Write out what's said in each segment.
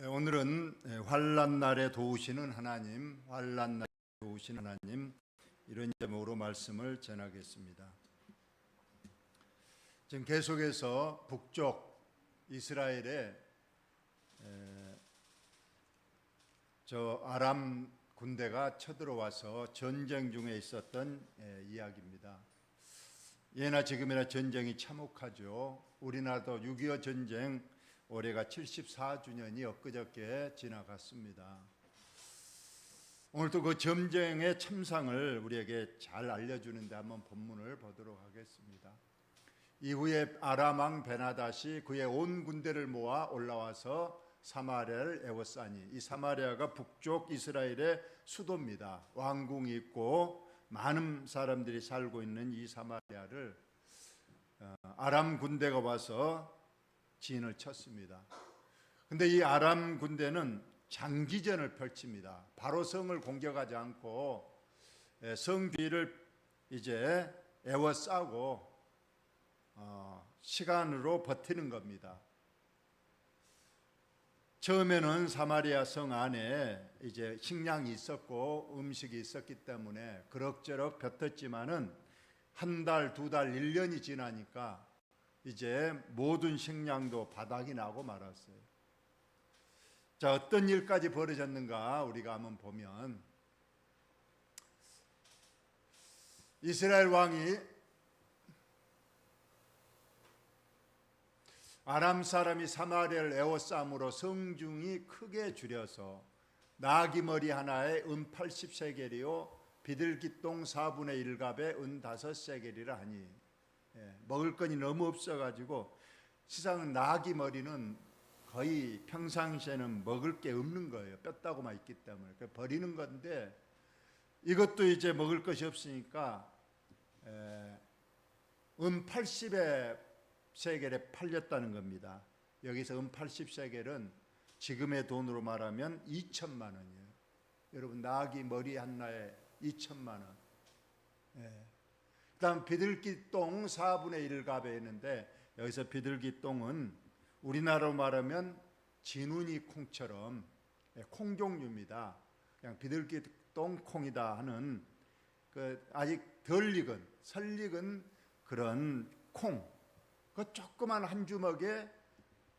오늘은 환난 날에 도우시는 하나님, 환난 날에 도우시는 하나님, 이런 제목으로 말씀을 전하겠습니다. 지금 계속해서 북쪽 이스라엘에 저 아람 군대가 쳐들어와서 전쟁 중에 있었던 이야기입니다. 예나 지금이나 전쟁이 참혹하죠. 우리나라도 6.25 전쟁 올해가 74주년이 엊그저께 지나갔습니다. 오늘도 그 전쟁의 참상을 우리에게 잘 알려주는데 한번 본문을 보도록 하겠습니다. 이후에 아람 왕 베나닷이 그의 온 군대를 모아 올라와서 사마리아를 에워싸니, 이 사마리아가 북쪽 이스라엘의 수도입니다. 왕궁이 있고 많은 사람들이 살고 있는 이 사마리아를 아람 군대가 와서 진을 쳤습니다. 근데 이 아람 군대는 장기전을 펼칩니다. 바로 성을 공격하지 않고 성 뒤를 이제 에워싸고 시간으로 버티는 겁니다. 처음에는 사마리아 성 안에 이제 식량이 있었고 음식이 있었기 때문에 그럭저럭 버텼지만은 한 달, 두 달, 1년이 지나니까 이제 모든 식량도 바닥이 나고 말았어요. 자, 어떤 일까지 벌어졌는가 우리가 한번 보면, 이스라엘 왕이 아람 사람이 사마리아를 에워싸므로 성중이 크게 줄여서 나귀 머리 하나에 은 80세겔이요 비둘기똥 4분의 1갑에 은 5세겔이라 하니, 먹을 건이 너무 없어가지고 세상은 나귀 머리는 거의 평상시에는 먹을 게 없는 거예요. 뼈다구만 있기 때문에 버리는 건데, 이것도 이제 먹을 것이 없으니까 은 80의 세겔에 팔렸다는 겁니다. 여기서 은 80세겔은 지금의 돈으로 말하면 2천만 원이에요. 여러분, 나귀 머리 하나에 2천만 원. 그 다음 비둘기똥 4분의 1갑에 있는데, 여기서 비둘기똥은 우리나라로 말하면 진운이 콩처럼 콩 종류입니다. 그냥 비둘기똥 콩이다 하는 그 아직 덜 익은, 설익은 그런 콩, 그 조그만 한 주먹에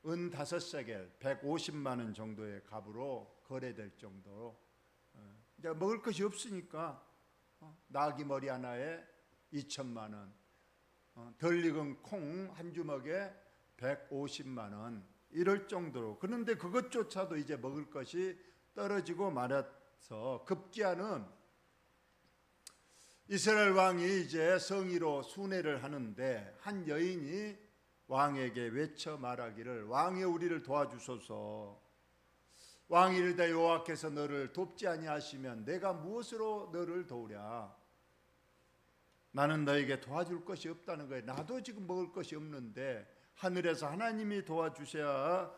은 5세겔 150만 원 정도의 값으로 거래될 정도로, 이제 먹을 것이 없으니까 나귀 머리 하나에 2천만 원, 덜 익은 콩 한 주먹에 150만 원, 이럴 정도로. 그런데 그것조차도 이제 먹을 것이 떨어지고 말아서 급기야는 이스라엘 왕이 이제 성의로 순회를 하는데, 한 여인이 왕에게 외쳐 말하기를, 왕이 우리를 도와주소서. 왕이 이르되 여호와께서 너를 돕지 아니하시면 내가 무엇으로 너를 도우랴. 나는 너에게 도와줄 것이 없다는 거예요. 나도 지금 먹을 것이 없는데 하늘에서 하나님이 도와주셔야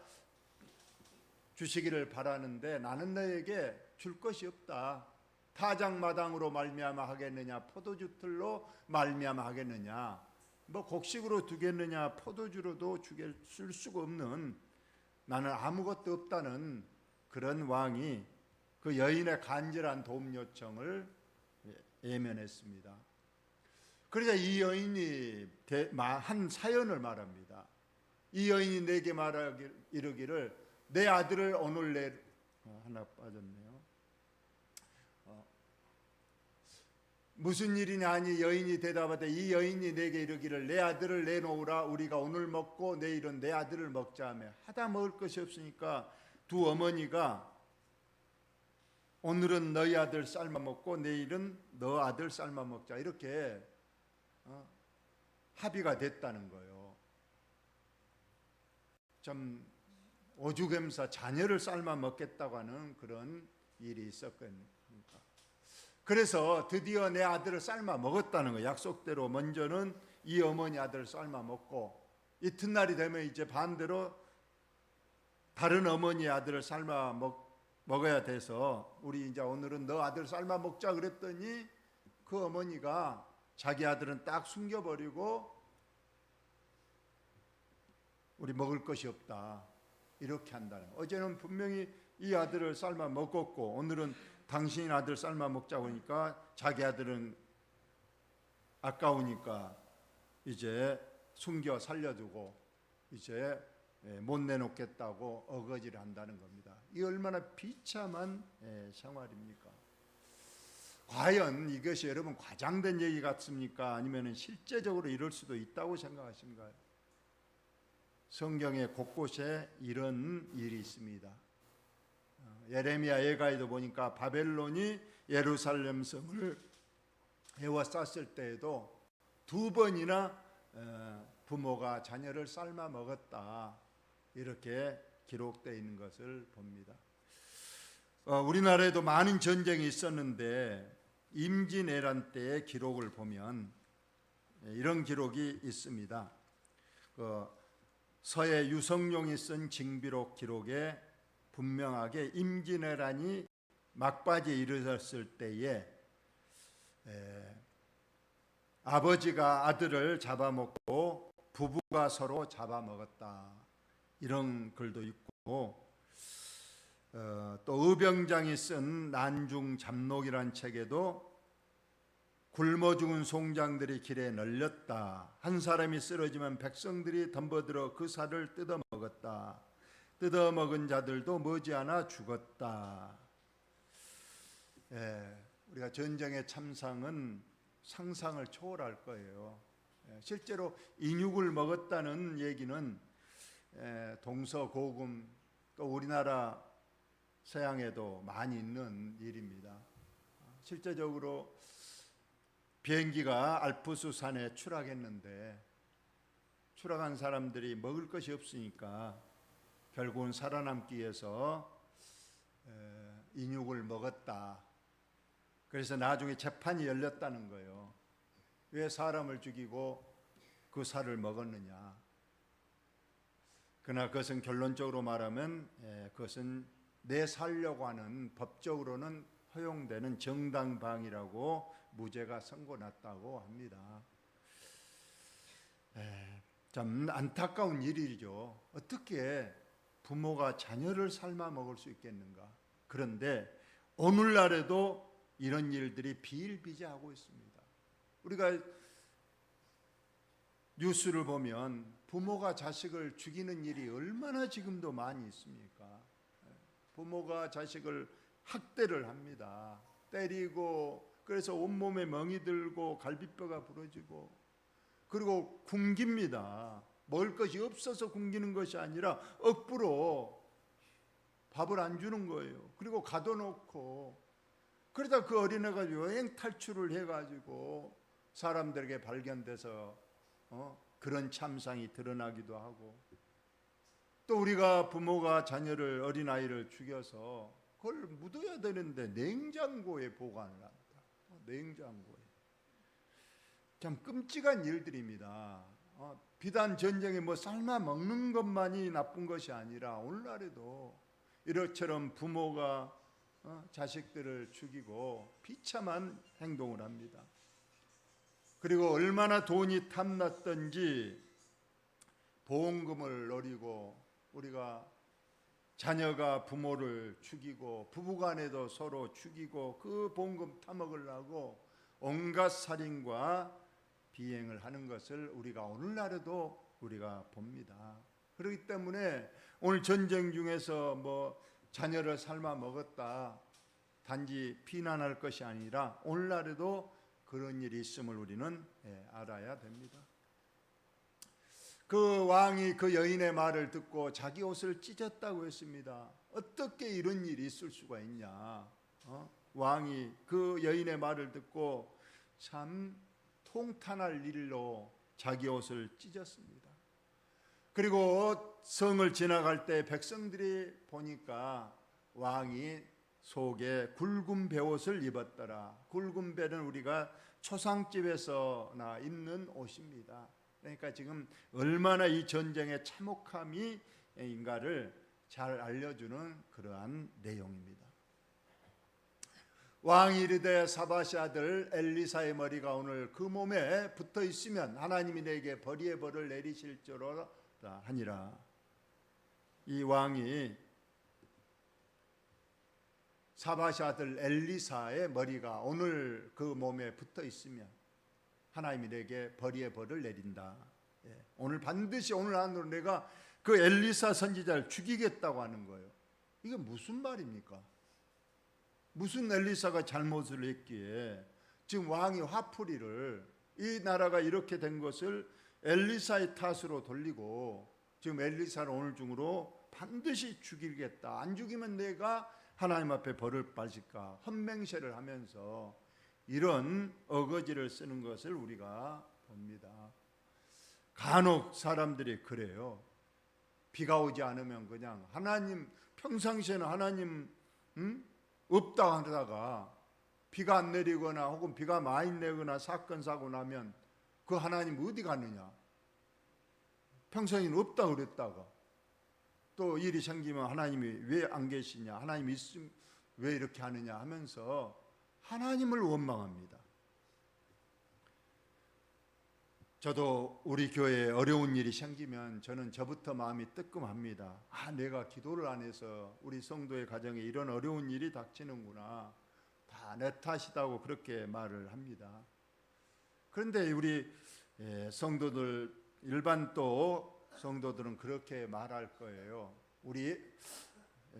주시기를 바라는데 나는 너에게 줄 것이 없다. 타작마당으로 말미암아 하겠느냐, 포도주 틀로 말미암아 하겠느냐, 뭐 곡식으로 두겠느냐, 포도주로도 줄 수가 없는, 나는 아무것도 없다는 그런 왕이 그 여인의 간절한 도움 요청을 예면했습니다. 그러자 이 여인이 한 사연을 말합니다. 이 여인이 내게 이르기를, 내 아들을 오늘 하나 빠졌네요. 무슨 일이냐 하니 여인이 대답하되, 이 여인이 내게 이르기를, 내 아들을 내놓으라. 우리가 오늘 먹고 내일은 내 아들을 먹자 하며, 하다 먹을 것이 없으니까 두 어머니가 오늘은 너희 아들 삶아 먹고 내일은 너 아들 삶아 먹자, 이렇게 합의가 됐다는 거예요. 좀 오죽하면서 자녀를 삶아 먹겠다고 하는 그런 일이 있었거든요. 그래서 드디어 내 아들을 삶아 먹었다는 거예요. 약속대로 먼저는 이 어머니 아들을 삶아 먹고, 이튿날이 되면 이제 반대로 다른 어머니 아들을 삶아 먹어야 돼서, 우리 이제 오늘은 너 아들 삶아 먹자 그랬더니 그 어머니가 자기 아들은 딱 숨겨버리고 우리 먹을 것이 없다, 이렇게 한다는 거예요. 어제는 분명히 이 아들을 삶아 먹었고 오늘은 당신 아들 삶아 먹자고 하니까 자기 아들은 아까우니까 이제 숨겨 살려두고 이제 못 내놓겠다고 어거지를 한다는 겁니다. 이 얼마나 비참한 생활입니까? 과연 이것이 여러분 과장된 얘기 같습니까? 아니면 실제적으로 이럴 수도 있다고 생각하신가요? 성경의 곳곳에 이런 일이 있습니다. 예레미야 예가에도 보니까 바벨론이 예루살렘 성을 에워쌌을 때에도 2번이나 부모가 자녀를 삶아 먹었다 이렇게 기록되어 있는 것을 봅니다. 우리나라에도 많은 전쟁이 있었는데 임진왜란 때의 기록을 보면 이런 기록이 있습니다. 서해 유성룡이 쓴 징비록 기록에 분명하게 임진왜란이 막바지에 이르렀을 때에 아버지가 아들을 잡아먹고 부부가 서로 잡아먹었다 이런 글도 있고 또 의병장이 쓴 난중 잡록이란 책에도 굶어 죽은 송장들이 길에 널렸다. 한 사람이 쓰러지면 백성들이 덤벼들어 그 살을 뜯어먹었다. 뜯어먹은 자들도 머지않아 죽었다. 우리가 전쟁의 참상은 상상을 초월할 거예요. 실제로 인육을 먹었다는 얘기는 동서고금 또 우리나라 서양에도 많이 있는 일입니다. 실제적으로 비행기가 알프스 산에 추락했는데 추락한 사람들이 먹을 것이 없으니까 결국은 살아남기 위해서 인육을 먹었다. 그래서 나중에 재판이 열렸다는 거예요. 왜 사람을 죽이고 그 살을 먹었느냐. 그러나 그것은 결론적으로 말하면 그것은 내 살려고 하는 법적으로는 허용되는 정당방위라고 무죄가 선고났다고 합니다. 참 안타까운 일이죠. 어떻게 부모가 자녀를 삶아 먹을 수 있겠는가. 그런데 오늘날에도 이런 일들이 비일비재하고 있습니다. 우리가 뉴스를 보면 부모가 자식을 죽이는 일이 얼마나 지금도 많이 있습니까? 부모가 자식을 학대를 합니다. 때리고 그래서 온몸에 멍이 들고 갈비뼈가 부러지고 그리고 굶깁니다. 먹을 것이 없어서 굶기는 것이 아니라 억부로 밥을 안 주는 거예요. 그리고 가둬놓고 그러다 그 어린애가 여행 탈출을 해가지고 사람들에게 발견돼서 그런 참상이 드러나기도 하고 또 우리가 부모가 자녀를 어린아이를 죽여서 그걸 묻어야 되는데 냉장고에 보관을 한다. 냉장고에. 참 끔찍한 일들입니다. 비단 전쟁에 뭐 삶아 먹는 것만이 나쁜 것이 아니라 오늘날에도 이렇처럼 부모가 자식들을 죽이고 비참한 행동을 합니다. 그리고 얼마나 돈이 탐났던지 보험금을 노리고 우리가 자녀가 부모를 죽이고 부부간에도 서로 죽이고 그 보험금 타먹으려고 온갖 살인과 비행을 하는 것을 우리가 오늘날에도 우리가 봅니다. 그렇기 때문에 오늘 전쟁 중에서 뭐 자녀를 삶아 먹었다 단지 비난할 것이 아니라 오늘날에도 그런 일이 있음을 우리는 알아야 됩니다. 그 왕이 그 여인의 말을 듣고 자기 옷을 찢었다고 했습니다. 어떻게 이런 일이 있을 수가 있냐. 왕이 그 여인의 말을 듣고 참 통탄할 일로 자기 옷을 찢었습니다. 그리고 성을 지나갈 때 백성들이 보니까 왕이 속에 굵은 베옷을 입었더라. 굵은 베는 우리가 초상집에서나 입는 옷입니다. 그러니까 지금 얼마나 이 전쟁의 참혹함이인가를 잘 알려주는 그러한 내용입니다. 왕이 이르되 사바시 아들 엘리사의 머리가 오늘 그 몸에 붙어 있으면 하나님이 내게 벌이의 벌을 내리실 줄라 하니라. 이 왕이 사밧의 아들 엘리사의 머리가 오늘 그 몸에 붙어 있으면 하나님이 내게 벌이의 벌을 내린다. 오늘 반드시 오늘 안으로 내가 그 엘리사 선지자를 죽이겠다고 하는 거예요. 이게 무슨 말입니까? 무슨 엘리사가 잘못을 했기에 지금 왕이 화풀이를 이 나라가 이렇게 된 것을 엘리사의 탓으로 돌리고 지금 엘리사를 오늘 중으로 반드시 죽이겠다. 안 죽이면 내가 하나님 앞에 벌을 받을까 헌맹세를 하면서 이런 어거지를 쓰는 것을 우리가 봅니다. 간혹 사람들이 그래요. 비가 오지 않으면 그냥 하나님 평상시에는 하나님 없다 하다가 비가 안 내리거나 혹은 비가 많이 내거나 사건 사고 나면 그 하나님 어디 갔느냐? 평소에는 없다 그랬다가 또 일이 생기면 하나님이 왜 안 계시냐? 하나님 있음 왜 이렇게 하느냐 하면서 하나님을 원망합니다. 저도 우리 교회에 어려운 일이 생기면 저는 저부터 마음이 뜨끔합니다. 내가 기도를 안 해서 우리 성도의 가정에 이런 어려운 일이 닥치는구나. 다 내 탓이다고 그렇게 말을 합니다. 그런데 우리 성도들 일반 또 성도들은 그렇게 말할 거예요. 우리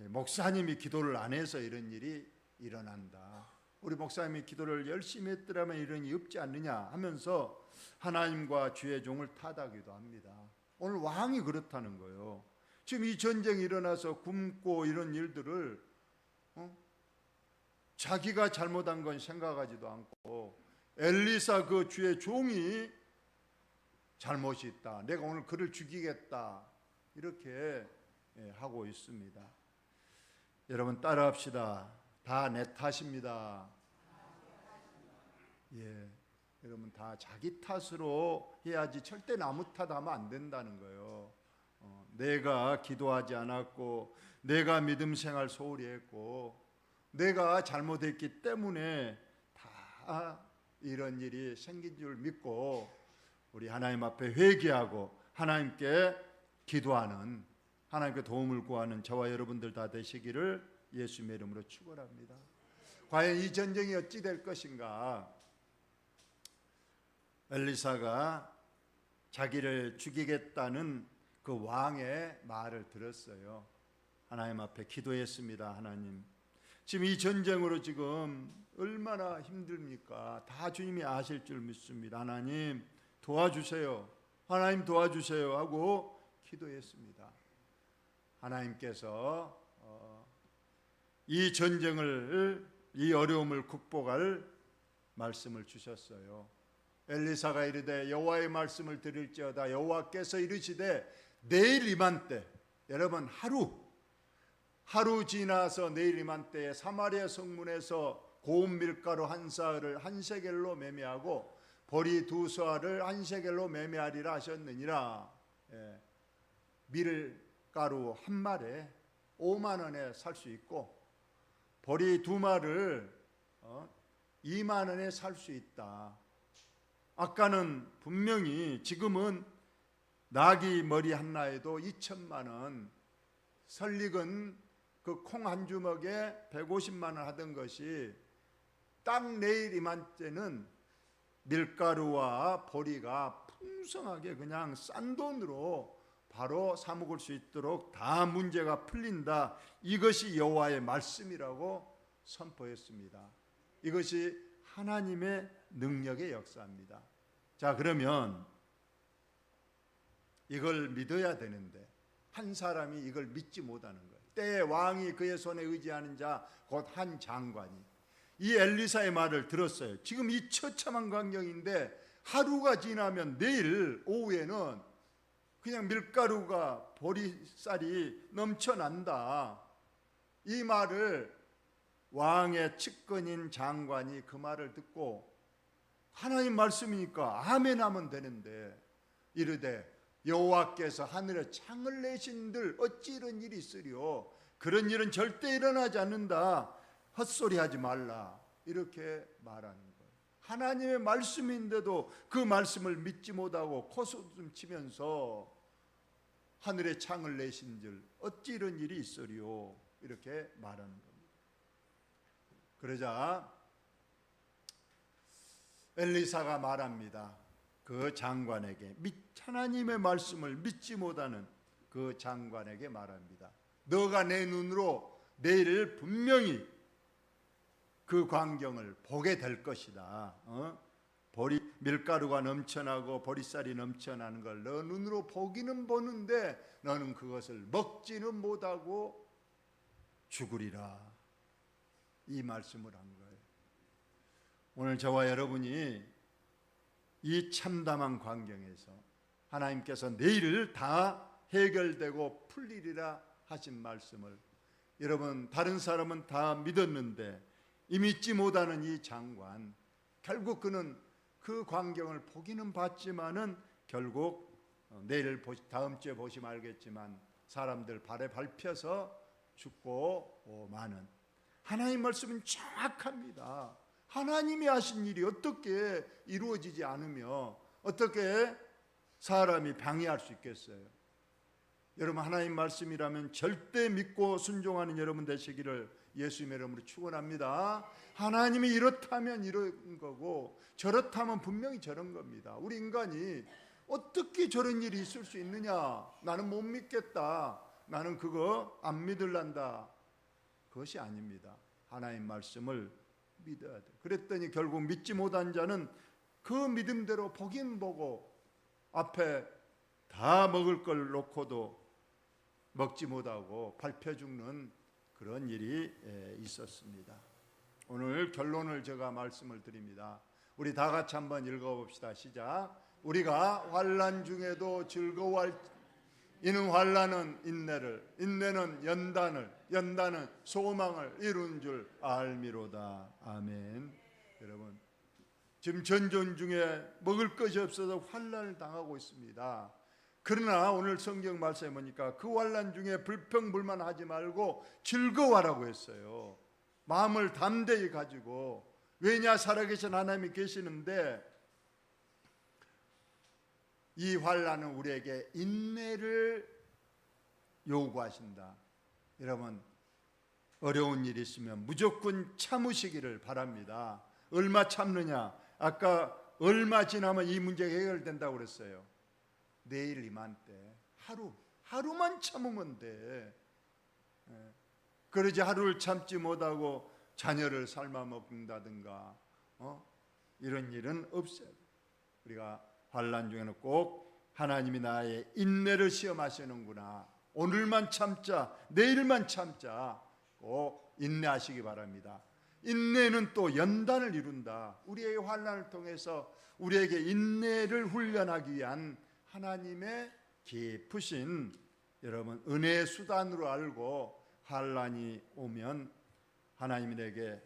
목사님이 기도를 안 해서 이런 일이 일어난다. 우리 목사님이 기도를 열심히 했더라면 이런 일이 없지 않느냐 하면서 하나님과 주의 종을 탓하기도 합니다. 오늘 왕이 그렇다는 거예요. 지금 이 전쟁이 일어나서 굶고 이런 일들을 자기가 잘못한 건 생각하지도 않고 엘리사 그 주의 종이 잘못이 있다. 내가 오늘 그를 죽이겠다. 이렇게 하고 있습니다. 여러분 따라합시다. 다 내 탓입니다. 여러분 다 자기 탓으로 해야지 절대 남의 탓하면 안 된다는 거예요. 내가 기도하지 않았고 내가 믿음 생활 소홀히 했고 내가 잘못했기 때문에 다 이런 일이 생긴 줄 믿고 우리 하나님 앞에 회개하고 하나님께 기도하는 하나님께 도움을 구하는 저와 여러분들 다 되시기를 예수님의 이름으로 축원합니다. 과연 이 전쟁이 어찌 될 것인가? 엘리사가 자기를 죽이겠다는 그 왕의 말을 들었어요. 하나님 앞에 기도했습니다. 하나님, 지금 이 전쟁으로 지금 얼마나 힘듭니까? 다 주님이 아실 줄 믿습니다. 하나님 도와주세요. 하나님 도와주세요 하고 기도했습니다. 하나님께서 이 전쟁을 이 어려움을 극복할 말씀을 주셨어요. 엘리사가 이르되 여호와의 말씀을 들을지어다 여호와께서 이르시되 내일 이맘때, 여러분 하루 지나서 내일 이맘때에 사마리아 성문에서 고운 밀가루 한 사흘을 한 세겔로 매매하고 보리 두 서알을 한 세겔로 매매하리라 하셨느니라. 밀가루 한 말에 5만 원에 살 수 있고 보리 두 말을 2만 원에 살 수 있다. 아까는 분명히 지금은 나귀 머리 하나에도 2천만 원, 설익은 그 콩 한 주먹에 150만 원 하던 것이 딱 내일 이맘때는 밀가루와 보리가 풍성하게 그냥 싼 돈으로 바로 사 먹을 수 있도록 다 문제가 풀린다. 이것이 여호와의 말씀이라고 선포했습니다. 이것이 하나님의 능력의 역사입니다. 자, 그러면 이걸 믿어야 되는데 한 사람이 이걸 믿지 못하는 거예요. 때에 왕이 그의 손에 의지하는 자 곧 한 장관이 이 엘리사의 말을 들었어요. 지금 이 처참한 광경인데 하루가 지나면 내일 오후에는 그냥 밀가루가 보리쌀이 넘쳐난다. 이 말을 왕의 측근인 장관이 그 말을 듣고 하나님 말씀이니까 아멘 하면 되는데 이르되 여호와께서 하늘에 창을 내신들 어찌 이런 일이 있으리요? 그런 일은 절대 일어나지 않는다. 헛소리하지 말라. 이렇게 말하는 거예요. 하나님의 말씀인데도 그 말씀을 믿지 못하고 코웃음 치면서 하늘에 창을 내신 줄 어찌 이런 일이 있으리요, 이렇게 말하는 겁니다. 그러자 엘리사가 말합니다. 그 장관에게, 하나님의 말씀을 믿지 못하는 그 장관에게 말합니다. 너가 내 눈으로 내일 분명히 그 광경을 보게 될 것이다. 밀가루가 넘쳐나고 보리쌀이 넘쳐나는 걸 너 눈으로 보기는 보는데 너는 그것을 먹지는 못하고 죽으리라. 이 말씀을 한 거예요. 오늘 저와 여러분이 이 참담한 광경에서 하나님께서 내일 다 해결되고 풀리리라 하신 말씀을, 여러분, 다른 사람은 다 믿었는데 이 믿지 못하는 이 장관, 결국 그는 그 광경을 보기는 봤지만은 결국 내일 다음 주에 보시면 알겠지만 사람들 발에 밟혀서 죽고 마는. 하나님 말씀은 정확합니다. 하나님이 하신 일이 어떻게 이루어지지 않으며 어떻게 사람이 방해할 수 있겠어요? 여러분, 하나님 말씀이라면 절대 믿고 순종하는 여러분 되시기를 예수님의 이름으로 축원합니다. 하나님이 이렇다면 이런 거고 저렇다면 분명히 저런 겁니다. 우리 인간이 어떻게 저런 일이 있을 수 있느냐, 나는 못 믿겠다, 나는 그거 안 믿을란다, 그것이 아닙니다. 하나님 말씀을 믿어야 돼. 그랬더니 결국 믿지 못한 자는 그 믿음대로 보긴 보고 앞에 다 먹을 걸 놓고도 먹지 못하고 밟혀 죽는 그런 일이 있었습니다. 오늘 결론을 제가 말씀을 드립니다. 우리 다 같이 한번 읽어봅시다. 시작. 우리가 환난 중에도 즐거워할, 이는 환난은 인내를, 인내는 연단을, 연단은 소망을 이룬 줄 알미로다. 아멘. 여러분, 지금 전쟁 중에 먹을 것이 없어서 환난을 당하고 있습니다. 그러나 오늘 성경 말씀에 보니까 그 환난 중에 불평불만하지 말고 즐거워하라고 했어요. 마음을 담대히 가지고. 왜냐, 살아계신 하나님이 계시는데 이 환난은 우리에게 인내를 요구하신다. 여러분, 어려운 일이 있으면 무조건 참으시기를 바랍니다. 얼마 참느냐? 아까 얼마 지나면 이 문제가 해결된다고 그랬어요. 내일 이맘때 하루만 참으면 돼. 그러지 하루를 참지 못하고 자녀를 삶아 먹는다든가 이런 일은 없어요. 우리가 환난 중에는 꼭 하나님이 나의 인내를 시험하시는구나, 오늘만 참자, 내일만 참자, 꼭 인내하시기 바랍니다. 인내는 또 연단을 이룬다. 우리의 환난을 통해서 우리에게 인내를 훈련하기 위한 하나님의 깊으신, 여러분, 은혜의 수단으로 알고 환난이 오면 하나님이 내게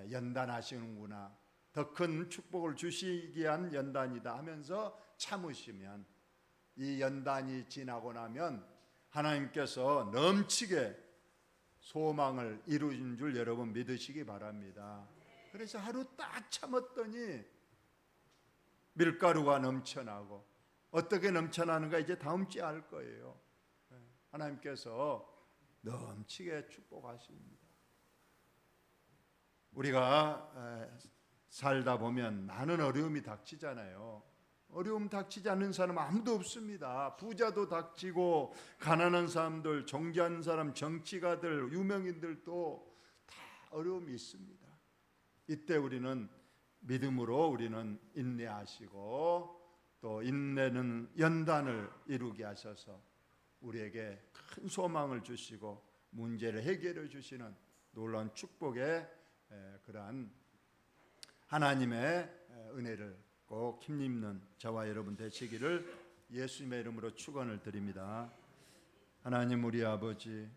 연단하시는구나, 더 큰 축복을 주시기 위한 연단이다 하면서 참으시면 이 연단이 지나고 나면 하나님께서 넘치게 소망을 이루신 줄 여러분 믿으시기 바랍니다. 그래서 하루 딱 참았더니 밀가루가 넘쳐나고, 어떻게 넘쳐나는가 이제 다음 주에 알 거예요. 하나님께서 넘치게 축복하십니다. 우리가 살다 보면 많은 어려움이 닥치잖아요. 어려움 닥치지 않는 사람 아무도 없습니다. 부자도 닥치고 가난한 사람들, 정치한 사람, 정치가들, 유명인들도 다 어려움이 있습니다. 이때 우리는 믿음으로 우리는 인내하시고 또 인내는 연단을 이루게 하셔서 우리에게 큰 소망을 주시고 문제를 해결해 주시는 놀라운 축복의 그러한 하나님의 은혜를 꼭 힘입는 저와 여러분 되시기를 예수님의 이름으로 축원을 드립니다. 하나님, 우리 아버지,